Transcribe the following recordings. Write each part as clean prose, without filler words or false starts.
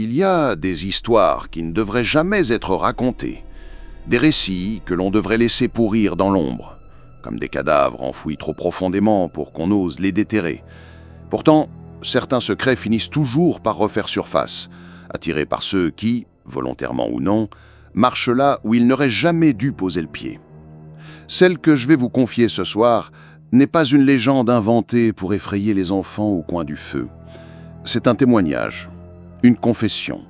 Il y a des histoires qui ne devraient jamais être racontées, des récits que l'on devrait laisser pourrir dans l'ombre, comme des cadavres enfouis trop profondément pour qu'on ose les déterrer. Pourtant, certains secrets finissent toujours par refaire surface, attirés par ceux qui, volontairement ou non, marchent là où ils n'auraient jamais dû poser le pied. Celle que je vais vous confier ce soir n'est pas une légende inventée pour effrayer les enfants au coin du feu. C'est un témoignage, une confession,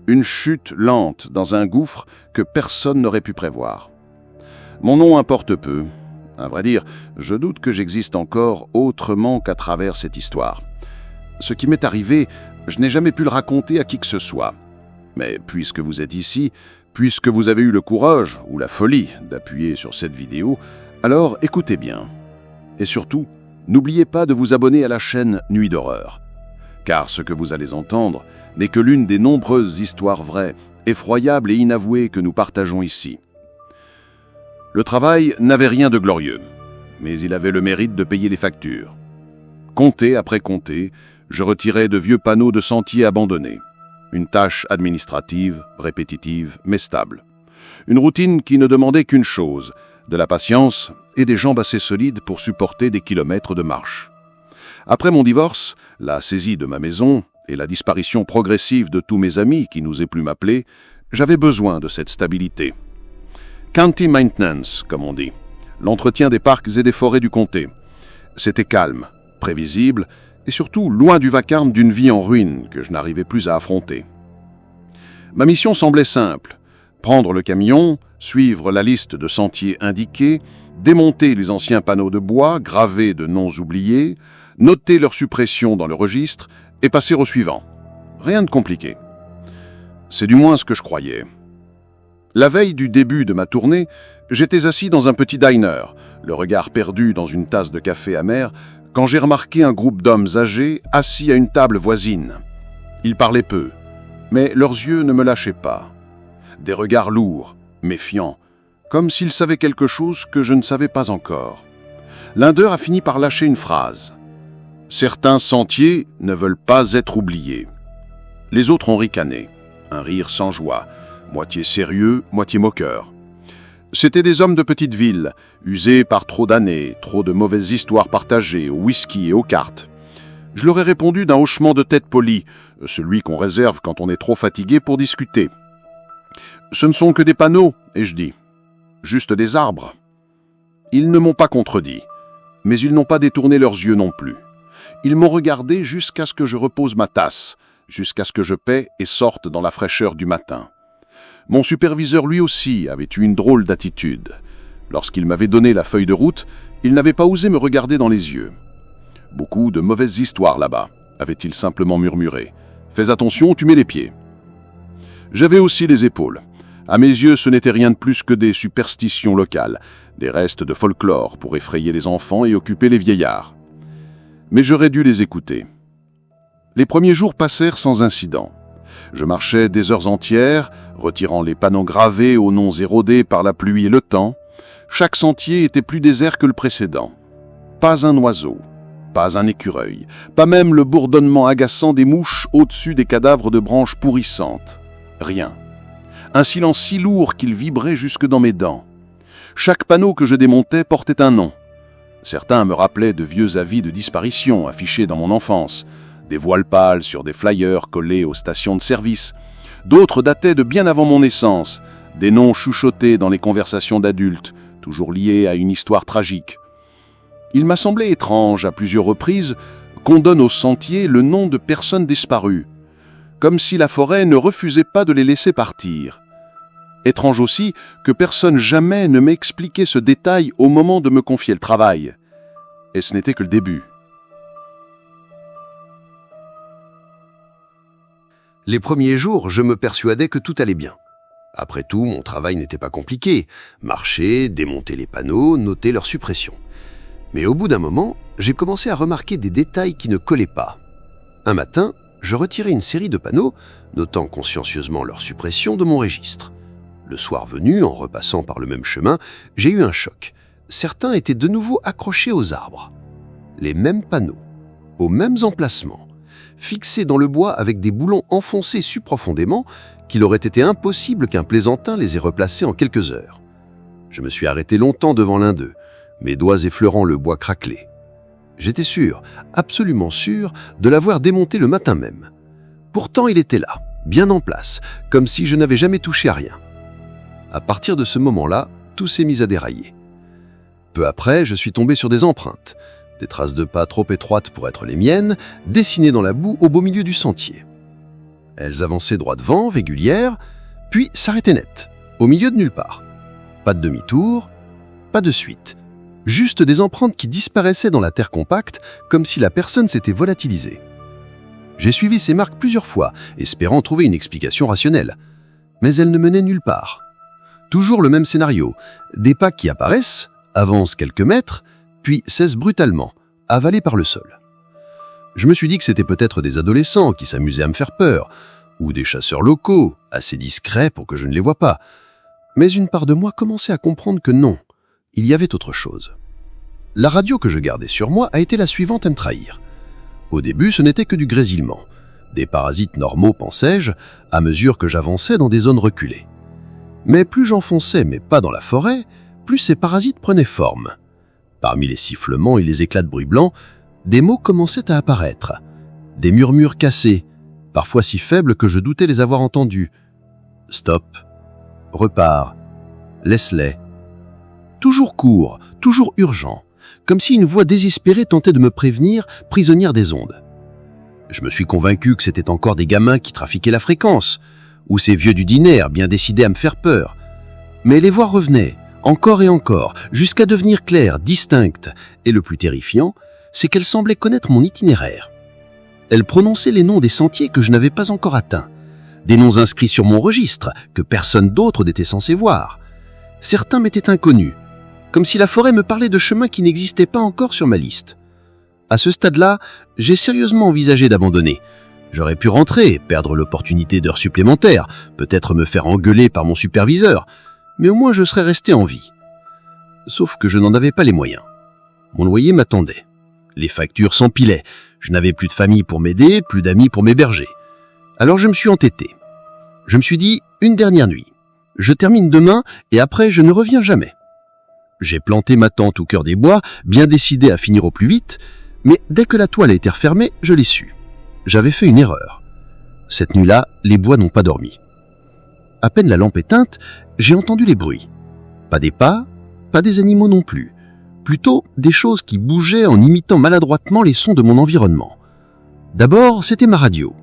une chute lente dans un gouffre que personne n'aurait pu prévoir. Mon nom importe peu. À vrai dire, je doute que j'existe encore autrement qu'à travers cette histoire. Ce qui m'est arrivé, je n'ai jamais pu le raconter à qui que ce soit. Mais puisque vous êtes ici, puisque vous avez eu le courage ou la folie d'appuyer sur cette vidéo, alors écoutez bien. Et surtout, n'oubliez pas de vous abonner à la chaîne Nuit d'horreur. Car ce que vous allez entendre n'est que l'une des nombreuses histoires vraies, effroyables et inavouées que nous partageons ici. Le travail n'avait rien de glorieux, mais il avait le mérite de payer les factures. Comté après comté, je retirais de vieux panneaux de sentiers abandonnés. Une tâche administrative, répétitive, mais stable. Une routine qui ne demandait qu'une chose, de la patience et des jambes assez solides pour supporter des kilomètres de marche. Après mon divorce, la saisie de ma maison et la disparition progressive de tous mes amis qui n'osaient plus m'appeler, j'avais besoin de cette stabilité. County maintenance, comme on dit, l'entretien des parcs et des forêts du comté. C'était calme, prévisible et surtout loin du vacarme d'une vie en ruine que je n'arrivais plus à affronter. Ma mission semblait simple, prendre le camion, suivre la liste de sentiers indiqués, démonter les anciens panneaux de bois gravés de noms oubliés, noter leur suppression dans le registre et passer au suivant. Rien de compliqué. C'est du moins ce que je croyais. La veille du début de ma tournée, j'étais assis dans un petit diner, le regard perdu dans une tasse de café amer, quand j'ai remarqué un groupe d'hommes âgés assis à une table voisine. Ils parlaient peu, mais leurs yeux ne me lâchaient pas. Des regards lourds, méfiants, comme s'ils savaient quelque chose que je ne savais pas encore. L'un d'eux a fini par lâcher une phrase. « Certains sentiers ne veulent pas être oubliés. » Les autres ont ricané, un rire sans joie, moitié sérieux, moitié moqueur. C'étaient des hommes de petite ville, usés par trop d'années, trop de mauvaises histoires partagées au whisky et aux cartes. Je leur ai répondu d'un hochement de tête poli, celui qu'on réserve quand on est trop fatigué pour discuter. « Ce ne sont que des panneaux, ai-je dit. Juste des arbres. » Ils ne m'ont pas contredit, mais ils n'ont pas détourné leurs yeux non plus. Ils m'ont regardé jusqu'à ce que je repose ma tasse, jusqu'à ce que je paie et sorte dans la fraîcheur du matin. Mon superviseur lui aussi avait eu une drôle d'attitude. Lorsqu'il m'avait donné la feuille de route, il n'avait pas osé me regarder dans les yeux. « Beaucoup de mauvaises histoires là-bas », avait-il simplement murmuré. « Fais attention, tu mets les pieds. » J'avais aussi les épaules. À mes yeux, ce n'était rien de plus que des superstitions locales, des restes de folklore pour effrayer les enfants et occuper les vieillards. Mais j'aurais dû les écouter. Les premiers jours passèrent sans incident. Je marchais des heures entières, retirant les panneaux gravés aux noms érodés par la pluie et le temps. Chaque sentier était plus désert que le précédent. Pas un oiseau, pas un écureuil, pas même le bourdonnement agaçant des mouches au-dessus des cadavres de branches pourrissantes. Rien. Un silence si lourd qu'il vibrait jusque dans mes dents. Chaque panneau que je démontais portait un nom. Certains me rappelaient de vieux avis de disparition affichés dans mon enfance, des voiles pâles sur des flyers collés aux stations de service. D'autres dataient de bien avant mon naissance, des noms chuchotés dans les conversations d'adultes, toujours liés à une histoire tragique. Il m'a semblé étrange, à plusieurs reprises, qu'on donne aux sentiers le nom de personnes disparues, comme si la forêt ne refusait pas de les laisser partir. Étrange aussi que personne jamais ne m'ait expliqué ce détail au moment de me confier le travail. Et ce n'était que le début. Les premiers jours, je me persuadais que tout allait bien. Après tout, mon travail n'était pas compliqué. Marcher, démonter les panneaux, noter leur suppression. Mais au bout d'un moment, j'ai commencé à remarquer des détails qui ne collaient pas. Un matin, je retirai une série de panneaux, notant consciencieusement leur suppression de mon registre. Le soir venu, en repassant par le même chemin, j'ai eu un choc. Certains étaient de nouveau accrochés aux arbres. Les mêmes panneaux, aux mêmes emplacements. fixés dans le bois avec des boulons enfoncés si profondément qu'il aurait été impossible qu'un plaisantin les ait replacés en quelques heures. Je me suis arrêté longtemps devant l'un d'eux, mes doigts effleurant le bois craquelé. J'étais sûr, absolument sûr, de l'avoir démonté le matin même. Pourtant, il était là, bien en place, comme si je n'avais jamais touché à rien. À partir de ce moment-là, tout s'est mis à dérailler. Peu après, je suis tombé sur des empreintes, des traces de pas trop étroites pour être les miennes, dessinées dans la boue au beau milieu du sentier. Elles avançaient droit devant, régulières, puis s'arrêtaient net, au milieu de nulle part. Pas de demi-tour, pas de suite. Juste des empreintes qui disparaissaient dans la terre compacte, comme si la personne s'était volatilisée. J'ai suivi ces marques plusieurs fois, espérant trouver une explication rationnelle. Mais elles ne menaient nulle part. Toujours le même scénario. Des pas qui apparaissent, avancent quelques mètres, puis cessent brutalement, avalés par le sol. Je me suis dit que c'était peut-être des adolescents qui s'amusaient à me faire peur, ou des chasseurs locaux, assez discrets pour que je ne les vois pas. Mais une part de moi commençait à comprendre que non, il y avait autre chose. La radio que je gardais sur moi a été la suivante à me trahir. Au début, ce n'était que du grésillement. Des parasites normaux, pensais-je, à mesure que j'avançais dans des zones reculées. Mais plus j'enfonçais, mais pas dans la forêt, plus ces parasites prenaient forme. Parmi les sifflements et les éclats de bruit blanc, des mots commençaient à apparaître. Des murmures cassés, parfois si faibles que je doutais les avoir entendus. Stop, repars, laisse-les. Toujours court, toujours urgent, comme si une voix désespérée tentait de me prévenir, prisonnière des ondes. Je me suis convaincu que c'était encore des gamins qui trafiquaient la fréquence, ou ces vieux du dîner bien décidés à me faire peur. Mais les voix revenaient, encore et encore, jusqu'à devenir claires, distinctes, et le plus terrifiant, c'est qu'elles semblaient connaître mon itinéraire. Elles prononçaient les noms des sentiers que je n'avais pas encore atteints, des noms inscrits sur mon registre que personne d'autre n'était censé voir. Certains m'étaient inconnus, comme si la forêt me parlait de chemins qui n'existaient pas encore sur ma liste. À ce stade-là, j'ai sérieusement envisagé d'abandonner. J'aurais pu rentrer, perdre l'opportunité d'heures supplémentaires, peut-être me faire engueuler par mon superviseur, mais au moins je serais resté en vie. Sauf que je n'en avais pas les moyens. Mon loyer m'attendait. Les factures s'empilaient. Je n'avais plus de famille pour m'aider, plus d'amis pour m'héberger. Alors je me suis entêté. Je me suis dit, une dernière nuit. Je termine demain et après je ne reviens jamais. J'ai planté ma tente au cœur des bois, bien décidé à finir au plus vite, mais dès que la toile a été refermée, je l'ai su. J'avais fait une erreur. Cette nuit-là, les bois n'ont pas dormi. À peine la lampe éteinte, j'ai entendu les bruits. Pas des pas, pas des animaux non plus. Plutôt des choses qui bougeaient en imitant maladroitement les sons de mon environnement. D'abord, c'était ma radio.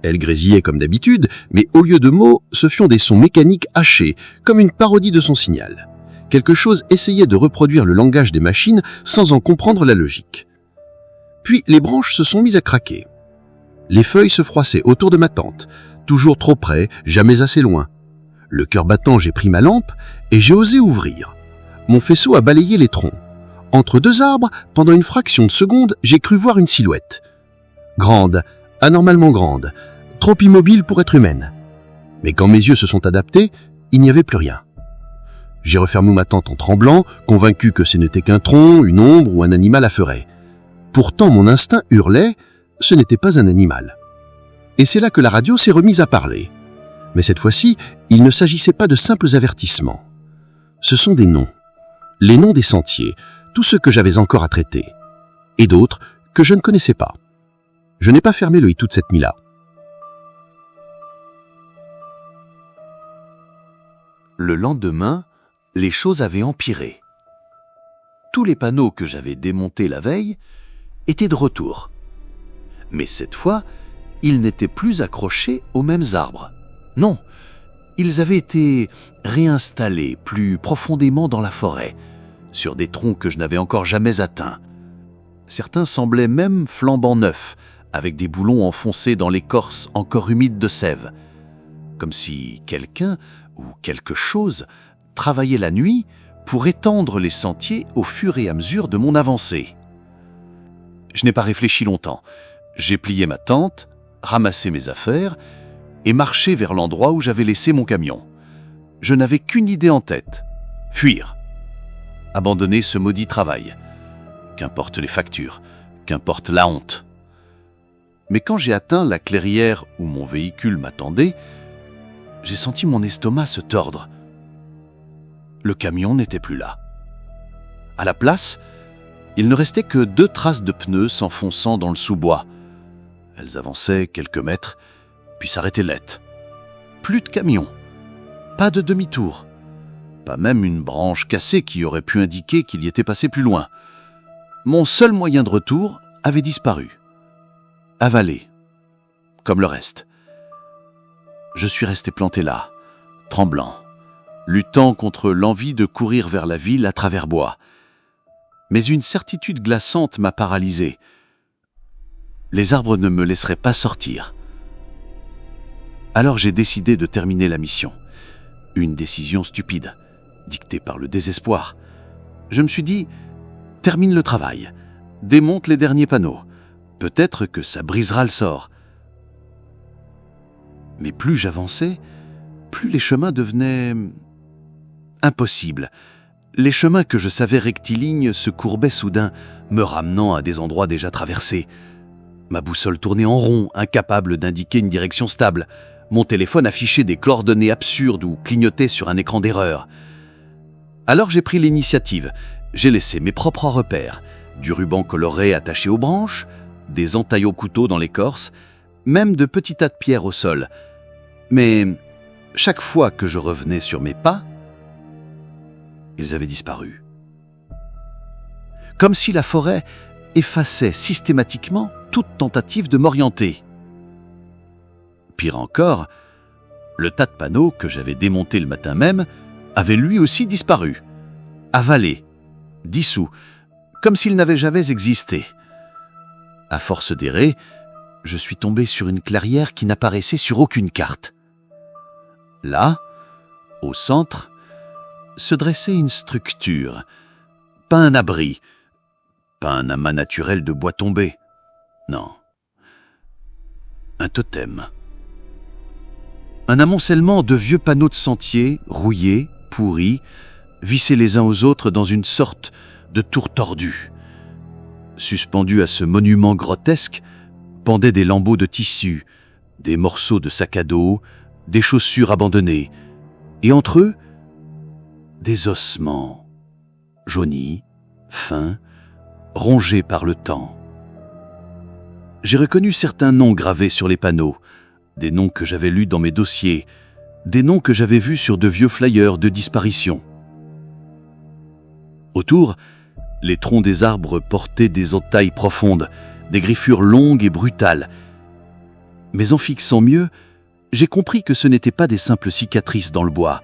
Elle grésillait comme d'habitude, mais au lieu de mots, ce furent des sons mécaniques hachés, comme une parodie de son signal. Quelque chose essayait de reproduire le langage des machines sans en comprendre la logique. Puis les branches se sont mises à craquer. Les feuilles se froissaient autour de ma tente, toujours trop près, jamais assez loin. Le cœur battant, j'ai pris ma lampe et j'ai osé ouvrir. Mon faisceau a balayé les troncs. Entre deux arbres, pendant une fraction de seconde, j'ai cru voir une silhouette. Grande, anormalement grande, trop immobile pour être humaine. Mais quand mes yeux se sont adaptés, il n'y avait plus rien. J'ai refermé ma tente en tremblant, convaincu que ce n'était qu'un tronc, une ombre ou un animal affairé. Pourtant, mon instinct hurlait, ce n'était pas un animal. Et c'est là que la radio s'est remise à parler. Mais cette fois-ci, il ne s'agissait pas de simples avertissements. Ce sont des noms. Les noms des sentiers, tous ceux que j'avais encore à traiter. Et d'autres que je ne connaissais pas. Je n'ai pas fermé l'œil toute cette nuit-là. Le lendemain, les choses avaient empiré. Tous les panneaux que j'avais démontés la veille étaient de retour. Mais cette fois, ils n'étaient plus accrochés aux mêmes arbres. Non, ils avaient été réinstallés plus profondément dans la forêt, sur des troncs que je n'avais encore jamais atteints. Certains semblaient même flambant neufs, avec des boulons enfoncés dans l'écorce encore humide de sève, comme si quelqu'un ou quelque chose travaillait la nuit pour étendre les sentiers au fur et à mesure de mon avancée. Je n'ai pas réfléchi longtemps. J'ai plié ma tente, ramassé mes affaires et marché vers l'endroit où j'avais laissé mon camion. Je n'avais qu'une idée en tête, fuir. Abandonner ce maudit travail. Qu'importe les factures, qu'importe la honte. Mais quand j'ai atteint la clairière où mon véhicule m'attendait, j'ai senti mon estomac se tordre. Le camion n'était plus là. À la place, il ne restait que 2 traces de pneus s'enfonçant dans le sous-bois. Elles avançaient quelques mètres, puis s'arrêtaient net. Plus de camion, pas de demi-tour, pas même une branche cassée qui aurait pu indiquer qu'il y était passé plus loin. Mon seul moyen de retour avait disparu. Avalé, comme le reste. Je suis resté planté là, tremblant, luttant contre l'envie de courir vers la ville à travers bois. Mais une certitude glaçante m'a paralysé. Les arbres ne me laisseraient pas sortir. Alors j'ai décidé de terminer la mission. Une décision stupide, dictée par le désespoir. Je me suis dit, termine le travail, démonte les derniers panneaux. Peut-être que ça brisera le sort. Mais plus j'avançais, plus les chemins devenaient impossibles. Les chemins que je savais rectilignes se courbaient soudain, me ramenant à des endroits déjà traversés. Ma boussole tournait en rond, incapable d'indiquer une direction stable. Mon téléphone affichait des coordonnées absurdes ou clignotait sur un écran d'erreur. Alors j'ai pris l'initiative. J'ai laissé mes propres repères. Du ruban coloré attaché aux branches, des entailles au couteau dans l'écorce, même de petits tas de pierres au sol. Mais chaque fois que je revenais sur mes pas, ils avaient disparu. Comme si la forêt effaçait systématiquement toute tentative de m'orienter. Pire encore, le tas de panneaux que j'avais démonté le matin même avait lui aussi disparu, avalé, dissous, comme s'il n'avait jamais existé. À force d'errer, je suis tombé sur une clairière qui n'apparaissait sur aucune carte. Là, au centre, se dressait une structure, pas un abri, pas un amas naturel de bois tombé, non, un totem. Un amoncellement de vieux panneaux de sentier, rouillés, pourris, vissés les uns aux autres dans une sorte de tour tordue. Suspendus à ce monument grotesque, pendaient des lambeaux de tissu, des morceaux de sac à dos, des chaussures abandonnées, et entre eux, des ossements, jaunis, fins, rongés par le temps. J'ai reconnu certains noms gravés sur les panneaux, des noms que j'avais lus dans mes dossiers, des noms que j'avais vus sur de vieux flyers de disparition. Autour, les troncs des arbres portaient des entailles profondes, des griffures longues et brutales. Mais en fixant mieux, j'ai compris que ce n'étaient pas des simples cicatrices dans le bois.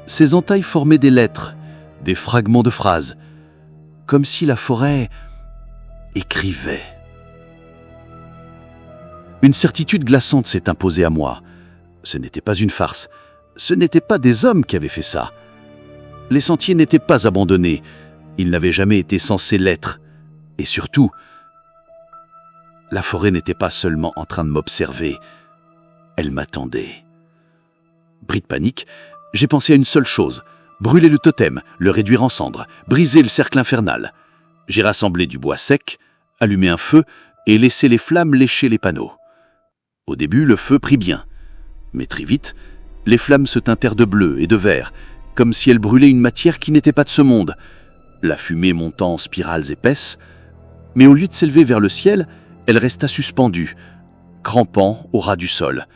Ces entailles formaient des lettres, des fragments de phrases, comme si la forêt écrivait. Une certitude glaçante s'est imposée à moi. Ce n'était pas une farce. Ce n'étaient pas des hommes qui avaient fait ça. Les sentiers n'étaient pas abandonnés. Ils n'avaient jamais été censés l'être. Et surtout, la forêt n'était pas seulement en train de m'observer. Elle m'attendait. Pris de panique, j'ai pensé à une seule chose. Brûler le totem, le réduire en cendres, briser le cercle infernal. J'ai rassemblé du bois sec, allumé un feu et laissé les flammes lécher les panneaux. Au début, le feu prit bien. Mais très vite, les flammes se teintèrent de bleu et de vert, comme si elles brûlaient une matière qui n'était pas de ce monde. La fumée montant en spirales épaisses, mais au lieu de s'élever vers le ciel, elle resta suspendue, crampant au ras du sol.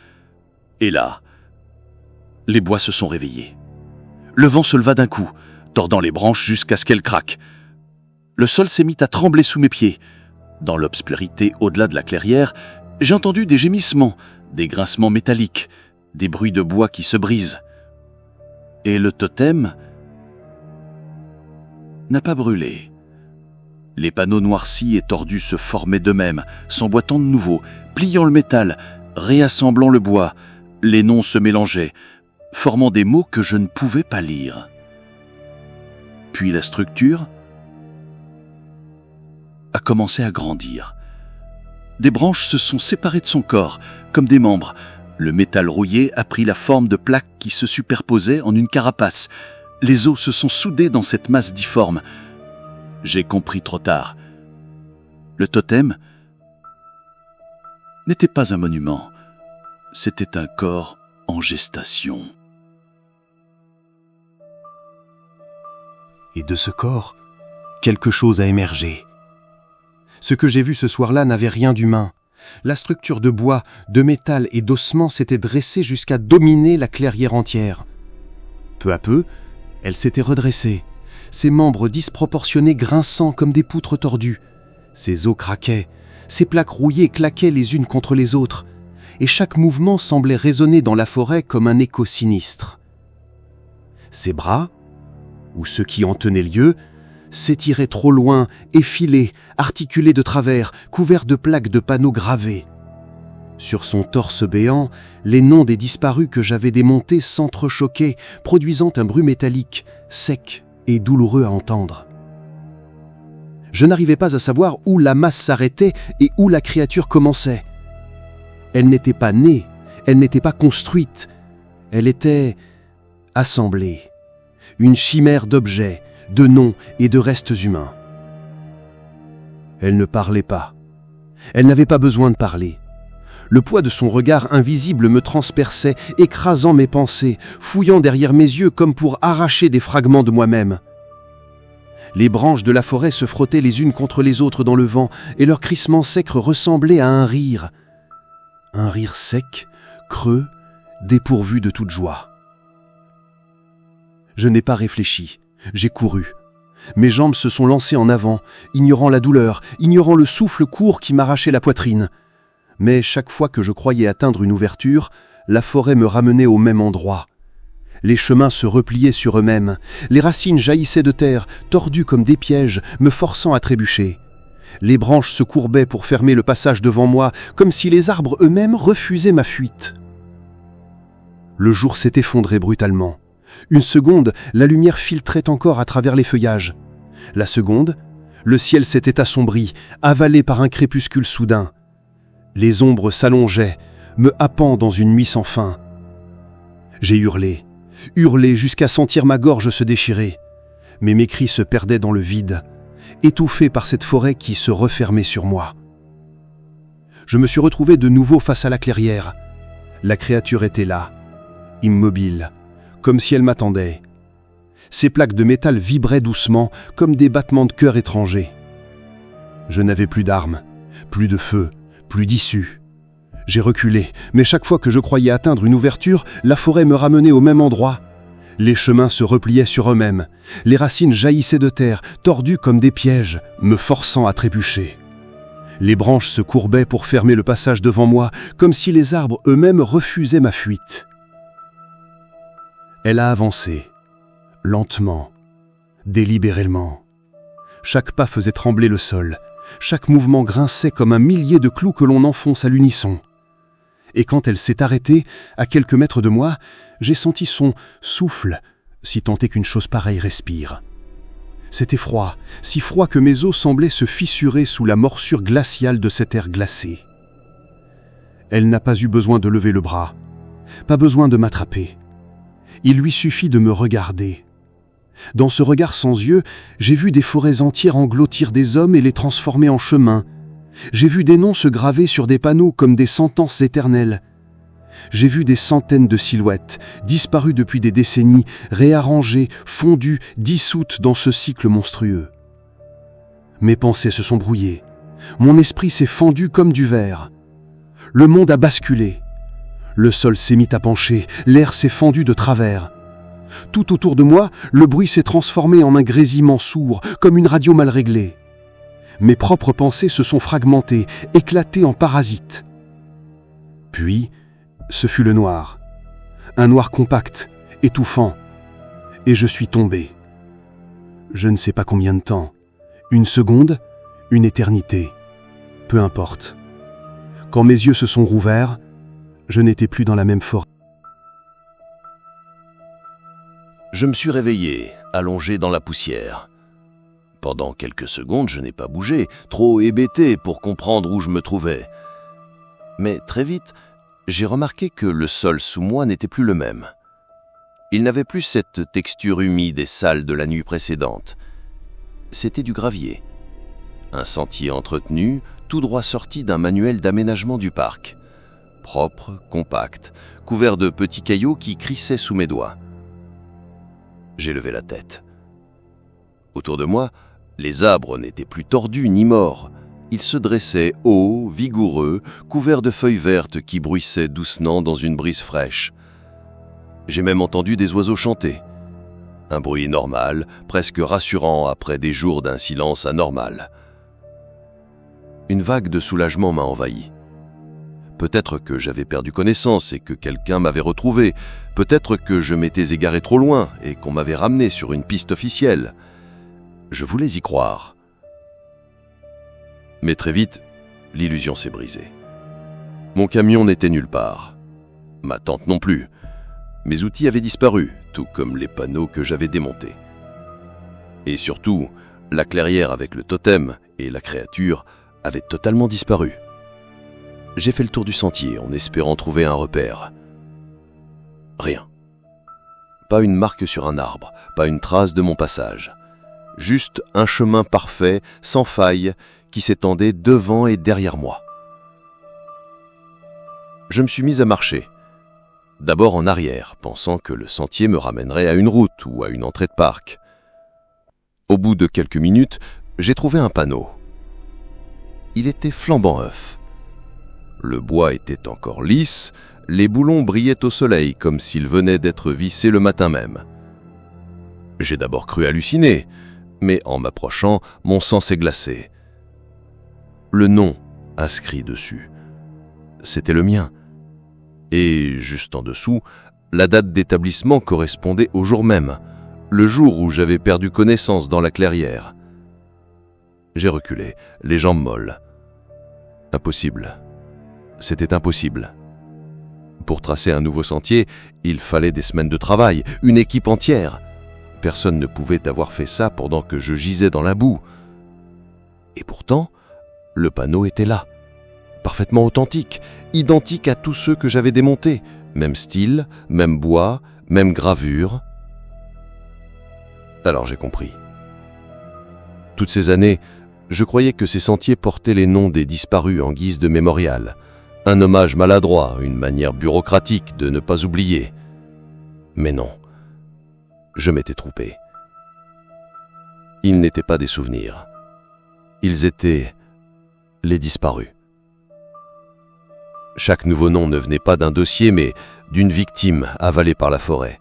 Et là, les bois se sont réveillés. Le vent se leva d'un coup, tordant les branches jusqu'à ce qu'elles craquent. Le sol s'est mis à trembler sous mes pieds. Dans l'obscurité au-delà de la clairière, j'ai entendu des gémissements, des grincements métalliques, des bruits de bois qui se brisent. Et le totem n'a pas brûlé. Les panneaux noircis et tordus se formaient d'eux-mêmes, s'emboîtant de nouveau, pliant le métal, réassemblant le bois. Les noms se mélangeaient, formant des mots que je ne pouvais pas lire. Puis la structure a commencé à grandir. Des branches se sont séparées de son corps, comme des membres. Le métal rouillé a pris la forme de plaques qui se superposaient en une carapace. Les os se sont soudés dans cette masse difforme. J'ai compris trop tard. Le totem n'était pas un monument, c'était un corps en gestation. Et de ce corps, quelque chose a émergé. Ce que j'ai vu ce soir-là n'avait rien d'humain. La structure de bois, de métal et d'ossements s'était dressée jusqu'à dominer la clairière entière. Peu à peu, elle s'était redressée, ses membres disproportionnés grinçant comme des poutres tordues. Ses os craquaient, ses plaques rouillées claquaient les unes contre les autres, et chaque mouvement semblait résonner dans la forêt comme un écho sinistre. Ses bras, ou ceux qui en tenaient lieu, s'étiraient trop loin, effilés, articulés de travers, couverts de plaques de panneaux gravés. Sur son torse béant, les noms des disparus que j'avais démontés s'entrechoquaient, produisant un bruit métallique, sec et douloureux à entendre. Je n'arrivais pas à savoir où la masse s'arrêtait et où la créature commençait. Elle n'était pas née, elle n'était pas construite, elle était assemblée. Une chimère d'objets, de noms et de restes humains. Elle ne parlait pas. Elle n'avait pas besoin de parler. Le poids de son regard invisible me transperçait, écrasant mes pensées, fouillant derrière mes yeux comme pour arracher des fragments de moi-même. Les branches de la forêt se frottaient les unes contre les autres dans le vent, et leur crissement sec ressemblait à un rire. Un rire sec, creux, dépourvu de toute joie. Je n'ai pas réfléchi, j'ai couru. Mes jambes se sont lancées en avant, ignorant la douleur, ignorant le souffle court qui m'arrachait la poitrine. Mais chaque fois que je croyais atteindre une ouverture, la forêt me ramenait au même endroit. Les chemins se repliaient sur eux-mêmes, les racines jaillissaient de terre, tordues comme des pièges, me forçant à trébucher. Les branches se courbaient pour fermer le passage devant moi, comme si les arbres eux-mêmes refusaient ma fuite. Le jour s'est effondré brutalement. Une seconde, la lumière filtrait encore à travers les feuillages. La seconde, le ciel s'était assombri, avalé par un crépuscule soudain. Les ombres s'allongeaient, me happant dans une nuit sans fin. J'ai hurlé jusqu'à sentir ma gorge se déchirer. Mais mes cris se perdaient dans le vide, étouffés par cette forêt qui se refermait sur moi. Je me suis retrouvé de nouveau face à la clairière. La créature était là, immobile, comme si elle m'attendait. Ses plaques de métal vibraient doucement, comme des battements de cœur étrangers. Je n'avais plus d'armes, plus de feu, plus d'issue. J'ai reculé, mais chaque fois que je croyais atteindre une ouverture, la forêt me ramenait au même endroit. Les chemins se repliaient sur eux-mêmes. Les racines jaillissaient de terre, tordues comme des pièges, me forçant à trébucher. Les branches se courbaient pour fermer le passage devant moi, comme si les arbres eux-mêmes refusaient ma fuite. Elle a avancé, lentement, délibérément. Chaque pas faisait trembler le sol, chaque mouvement grinçait comme un millier de clous que l'on enfonce à l'unisson. Et quand elle s'est arrêtée, à quelques mètres de moi, j'ai senti son souffle, si tant est qu'une chose pareille respire. C'était froid, si froid que mes os semblaient se fissurer sous la morsure glaciale de cet air glacé. Elle n'a pas eu besoin de lever le bras, pas besoin de m'attraper. Il lui suffit de me regarder. Dans ce regard sans yeux, j'ai vu des forêts entières engloutir des hommes et les transformer en chemins. J'ai vu des noms se graver sur des panneaux comme des sentences éternelles. J'ai vu des centaines de silhouettes, disparues depuis des décennies, réarrangées, fondues, dissoutes dans ce cycle monstrueux. Mes pensées se sont brouillées. Mon esprit s'est fendu comme du verre. Le monde a basculé. Le sol s'est mis à pencher, l'air s'est fendu de travers. Tout autour de moi, le bruit s'est transformé en un grésillement sourd, comme une radio mal réglée. Mes propres pensées se sont fragmentées, éclatées en parasites. Puis, ce fut le noir. Un noir compact, étouffant. Et je suis tombé. Je ne sais pas combien de temps. Une seconde, une éternité. Peu importe. Quand mes yeux se sont rouverts, je n'étais plus dans la même forêt. Je me suis réveillé, allongé dans la poussière. Pendant quelques secondes, je n'ai pas bougé, trop hébété pour comprendre où je me trouvais. Mais très vite, j'ai remarqué que le sol sous moi n'était plus le même. Il n'avait plus cette texture humide et sale de la nuit précédente. C'était du gravier. Un sentier entretenu, tout droit sorti d'un manuel d'aménagement du parc. Propre, compact, couvert de petits cailloux qui crissaient sous mes doigts. J'ai levé la tête. Autour de moi, les arbres n'étaient plus tordus ni morts. Ils se dressaient hauts, vigoureux, couverts de feuilles vertes qui bruissaient doucement dans une brise fraîche. J'ai même entendu des oiseaux chanter. Un bruit normal, presque rassurant après des jours d'un silence anormal. Une vague de soulagement m'a envahi. Peut-être que j'avais perdu connaissance et que quelqu'un m'avait retrouvé. Peut-être que je m'étais égaré trop loin et qu'on m'avait ramené sur une piste officielle. Je voulais y croire. Mais très vite, l'illusion s'est brisée. Mon camion n'était nulle part. Ma tente non plus. Mes outils avaient disparu, tout comme les panneaux que j'avais démontés. Et surtout, la clairière avec le totem et la créature avaient totalement disparu. J'ai fait le tour du sentier en espérant trouver un repère. Rien. Pas une marque sur un arbre, pas une trace de mon passage. Juste un chemin parfait, sans faille, qui s'étendait devant et derrière moi. Je me suis mis à marcher. D'abord en arrière, pensant que le sentier me ramènerait à une route ou à une entrée de parc. Au bout de quelques minutes, j'ai trouvé un panneau. Il était flambant neuf. Le bois était encore lisse, les boulons brillaient au soleil comme s'ils venaient d'être vissés le matin même. J'ai d'abord cru halluciner, mais en m'approchant, mon sang s'est glacé. Le nom inscrit dessus, c'était le mien. Et juste en dessous, la date d'établissement correspondait au jour même, le jour où j'avais perdu connaissance dans la clairière. J'ai reculé, les jambes molles. Impossible. C'était impossible. Pour tracer un nouveau sentier, il fallait des semaines de travail, une équipe entière. Personne ne pouvait avoir fait ça pendant que je gisais dans la boue. Et pourtant, le panneau était là, parfaitement authentique, identique à tous ceux que j'avais démontés. Même style, même bois, même gravure. Alors j'ai compris. Toutes ces années, je croyais que ces sentiers portaient les noms des disparus en guise de mémorial. Un hommage maladroit, une manière bureaucratique de ne pas oublier. Mais non, je m'étais trompé. Ils n'étaient pas des souvenirs. Ils étaient les disparus. Chaque nouveau nom ne venait pas d'un dossier, mais d'une victime avalée par la forêt.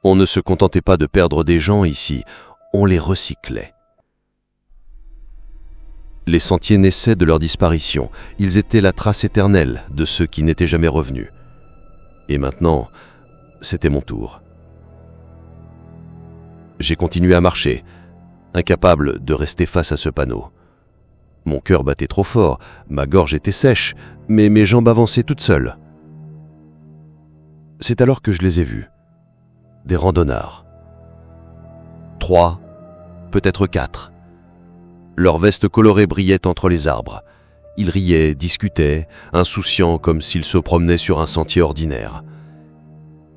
On ne se contentait pas de perdre des gens ici, on les recyclait. Les sentiers naissaient de leur disparition. Ils étaient la trace éternelle de ceux qui n'étaient jamais revenus. Et maintenant, c'était mon tour. J'ai continué à marcher, incapable de rester face à ce panneau. Mon cœur battait trop fort, ma gorge était sèche, mais mes jambes avançaient toutes seules. C'est alors que je les ai vus. Des randonneurs. 3, peut-être 4. Leurs vestes colorées brillaient entre les arbres. Ils riaient, discutaient, insouciants comme s'ils se promenaient sur un sentier ordinaire.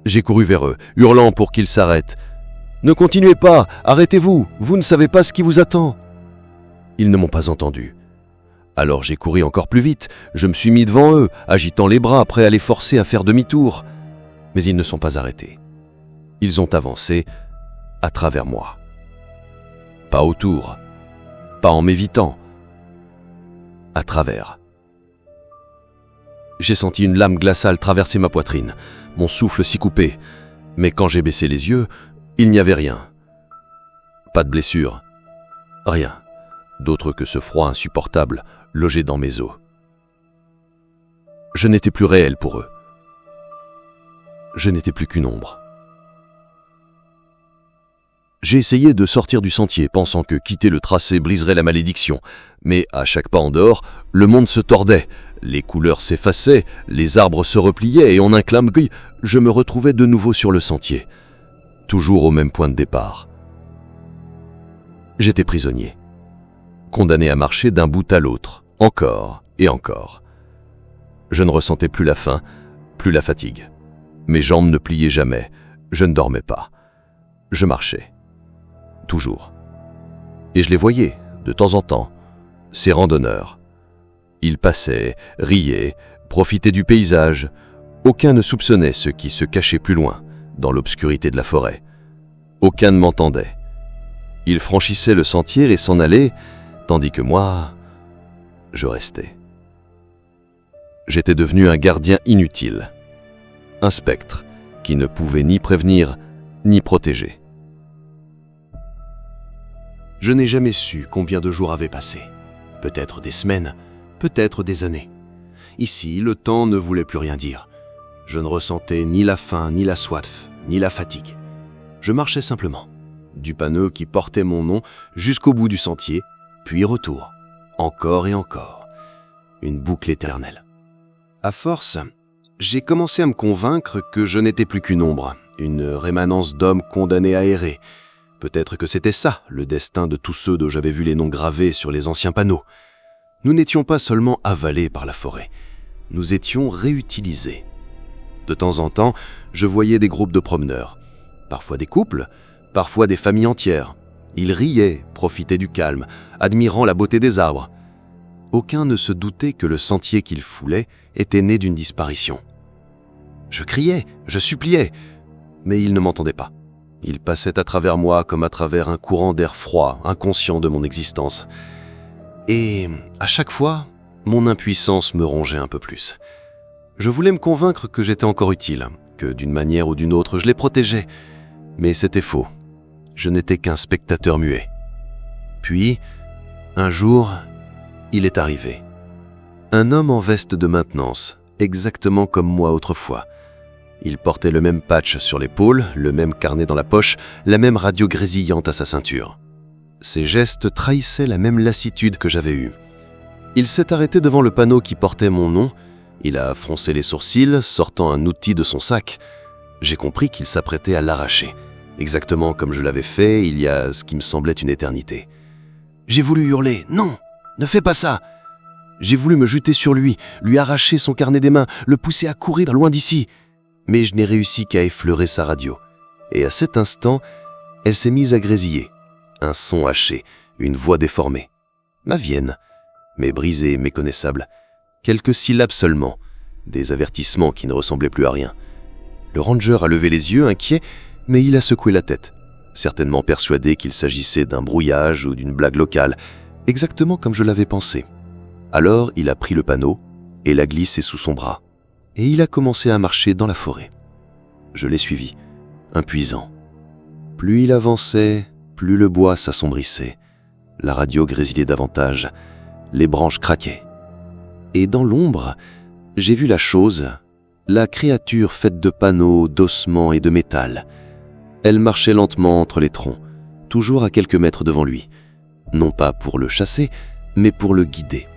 J'ai couru vers eux, hurlant pour qu'ils s'arrêtent. « Ne continuez pas, arrêtez-vous, vous ne savez pas ce qui vous attend !» Ils ne m'ont pas entendu. Alors j'ai couru encore plus vite, je me suis mis devant eux, agitant les bras, prêt à les forcer à faire demi-tour. Mais ils ne sont pas arrêtés. Ils ont avancé à travers moi. Pas autour, pas en m'évitant, à travers. J'ai senti une lame glaciale traverser ma poitrine, mon souffle s'y couper, mais quand j'ai baissé les yeux, il n'y avait rien. Pas de blessure, rien, d'autre que ce froid insupportable logé dans mes os. Je n'étais plus réel pour eux. Je n'étais plus qu'une ombre. J'ai essayé de sortir du sentier, pensant que quitter le tracé briserait la malédiction. Mais à chaque pas en dehors, le monde se tordait, les couleurs s'effaçaient, les arbres se repliaient et en un clin d'œil, je me retrouvais de nouveau sur le sentier, toujours au même point de départ. J'étais prisonnier, condamné à marcher d'un bout à l'autre, encore et encore. Je ne ressentais plus la faim, plus la fatigue. Mes jambes ne pliaient jamais, je ne dormais pas. Je marchais. Toujours. Et je les voyais, de temps en temps, ces randonneurs, Ils passaient, riaient, profitaient du paysage. Aucun ne soupçonnait ce qui se cachait plus loin, dans l'obscurité de la forêt. Aucun ne m'entendait. Ils franchissaient le sentier et s'en allaient, tandis que moi, je restais. J'étais devenu un gardien inutile, un spectre qui ne pouvait ni prévenir ni protéger. Je n'ai jamais su combien de jours avaient passé. Peut-être des semaines, peut-être des années. Ici, le temps ne voulait plus rien dire. Je ne ressentais ni la faim, ni la soif, ni la fatigue. Je marchais simplement, du panneau qui portait mon nom jusqu'au bout du sentier, puis retour, encore et encore. Une boucle éternelle. À force, j'ai commencé à me convaincre que je n'étais plus qu'une ombre, une rémanence d'hommes condamnés à errer. Peut-être que c'était ça, le destin de tous ceux dont j'avais vu les noms gravés sur les anciens panneaux. Nous n'étions pas seulement avalés par la forêt, nous étions réutilisés. De temps en temps, je voyais des groupes de promeneurs, parfois des couples, parfois des familles entières. Ils riaient, profitaient du calme, admirant la beauté des arbres. Aucun ne se doutait que le sentier qu'ils foulaient était né d'une disparition. Je criais, je suppliais, mais ils ne m'entendaient pas. Ils passaient à travers moi comme à travers un courant d'air froid, inconscient de mon existence. Et à chaque fois, mon impuissance me rongeait un peu plus. Je voulais me convaincre que j'étais encore utile, que d'une manière ou d'une autre je les protégeais. Mais c'était faux. Je n'étais qu'un spectateur muet. Puis, un jour, il est arrivé. Un homme en veste de maintenance, exactement comme moi autrefois. Il portait le même patch sur l'épaule, le même carnet dans la poche, la même radio grésillante à sa ceinture. Ses gestes trahissaient la même lassitude que j'avais eue. Il s'est arrêté devant le panneau qui portait mon nom. Il a froncé les sourcils, sortant un outil de son sac. J'ai compris qu'il s'apprêtait à l'arracher, exactement comme je l'avais fait il y a ce qui me semblait une éternité. J'ai voulu hurler « Non, ne fais pas ça !» J'ai voulu me jeter sur lui, lui arracher son carnet des mains, le pousser à courir loin d'ici. Mais je n'ai réussi qu'à effleurer sa radio. Et à cet instant, elle s'est mise à grésiller. Un son haché, une voix déformée. Ma Vienne, mais brisée, méconnaissable. Quelques syllabes seulement, des avertissements qui ne ressemblaient plus à rien. Le ranger a levé les yeux, inquiet, mais il a secoué la tête, certainement persuadé qu'il s'agissait d'un brouillage ou d'une blague locale, exactement comme je l'avais pensé. Alors il a pris le panneau et l'a glissé sous son bras, et il a commencé à marcher dans la forêt. Je l'ai suivi, impuissant. Plus il avançait, plus le bois s'assombrissait. La radio grésillait davantage, les branches craquaient. Et dans l'ombre, j'ai vu la chose, la créature faite de panneaux, d'ossements et de métal. Elle marchait lentement entre les troncs, toujours à quelques mètres devant lui, non pas pour le chasser, mais pour le guider.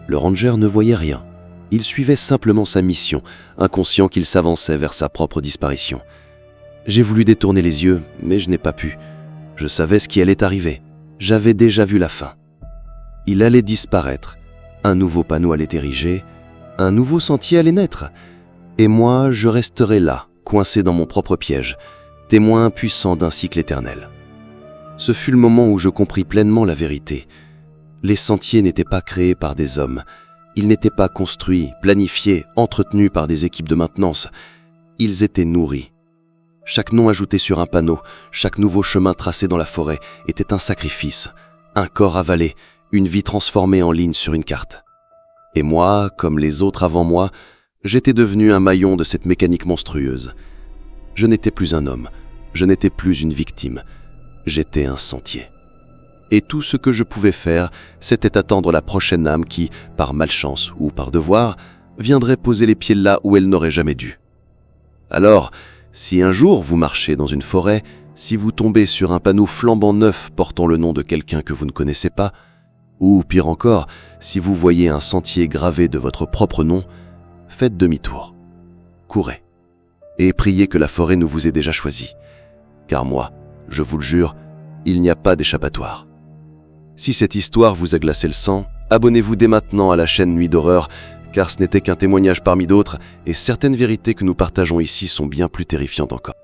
Le ranger ne voyait rien. Il suivait simplement sa mission, inconscient qu'il s'avançait vers sa propre disparition. J'ai voulu détourner les yeux, mais je n'ai pas pu. Je savais ce qui allait arriver. J'avais déjà vu la fin. Il allait disparaître. Un nouveau panneau allait ériger. Un nouveau sentier allait naître. Et moi, je resterais là, coincé dans mon propre piège, témoin impuissant d'un cycle éternel. Ce fut le moment où je compris pleinement la vérité. Les sentiers n'étaient pas créés par des hommes. Ils n'étaient pas construits, planifiés, entretenus par des équipes de maintenance. Ils étaient nourris. Chaque nom ajouté sur un panneau, chaque nouveau chemin tracé dans la forêt était un sacrifice, un corps avalé, une vie transformée en ligne sur une carte. Et moi, comme les autres avant moi, j'étais devenu un maillon de cette mécanique monstrueuse. Je n'étais plus un homme, je n'étais plus une victime, j'étais un sentier. Et tout ce que je pouvais faire, c'était attendre la prochaine âme qui, par malchance ou par devoir, viendrait poser les pieds là où elle n'aurait jamais dû. Alors, si un jour vous marchez dans une forêt, si vous tombez sur un panneau flambant neuf portant le nom de quelqu'un que vous ne connaissez pas, ou pire encore, si vous voyez un sentier gravé de votre propre nom, faites demi-tour. Courez. Et priez que la forêt ne vous ait déjà choisi. Car moi, je vous le jure, il n'y a pas d'échappatoire. Si cette histoire vous a glacé le sang, abonnez-vous dès maintenant à la chaîne Nuit d'Horreur, car ce n'était qu'un témoignage parmi d'autres, et certaines vérités que nous partageons ici sont bien plus terrifiantes encore.